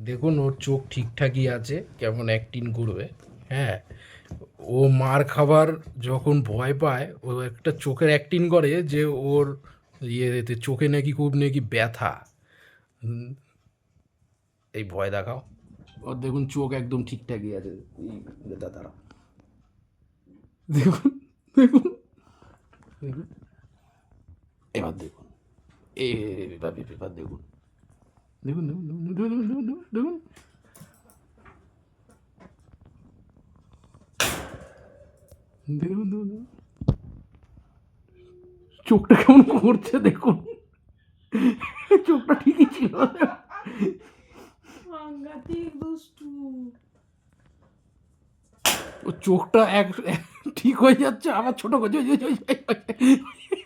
দেখুন ওর চোখ ঠিকঠাকই আছে, কেমন অ্যাক্টিং করবে। হ্যাঁ, ও মার খাবার যখন ভয় পায় ও একটা চোখের অ্যাক্টিং করে যে ওর ইয়েতে চোখে নাকি খুব নাকি ব্যথা। হুম, এই ভয় দেখাও। ওর দেখুন চোখ একদম ঠিকঠাকই আছে। এই দাদা দেখুন, দেখুন, দেখুন, এবার দেখুন, এবার এবার দেখুন, দেখুন, দেখুন, দেখুন, দেখুন, দেখুন, দেখুন, দেখুন, দেখুন, দেখুন, দেখুন। চোখটা কেমন করছে দেখুন, চোখটা ঠিকই ছিল। সাংঘাতিক দুষ্টু। ও চোখটা ঠিক হয়ে যাচ্ছে আবার ছোট করছে, ওই, ওই, ওই, ওই, ওই,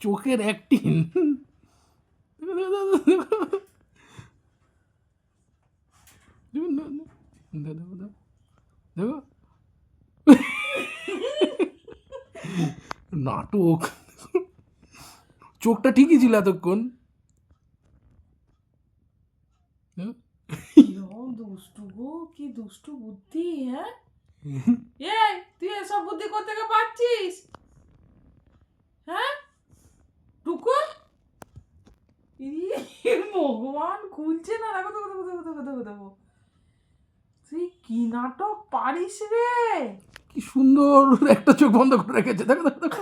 চোখের অ্যাক্টিং। দেখো, নাটক। চোখটা ঠিকই ছিল এতক্ষণ। কিরম দুষ্টু গো, কি দুষ্টু বুদ্ধি। হ্যাঁ, এই তুই এসব বুদ্ধি কোথেকে পাচ্ছিস? হ্যাঁ, টুকু, ভগবান খুলছে না। দেখো দেখো দেখো দেখো দেখো দেখো দেখো, তুই কি নাটক পারিস রে। কি সুন্দর একটা চোখ বন্ধ করে রেখেছে, দেখো দেখো দেখো।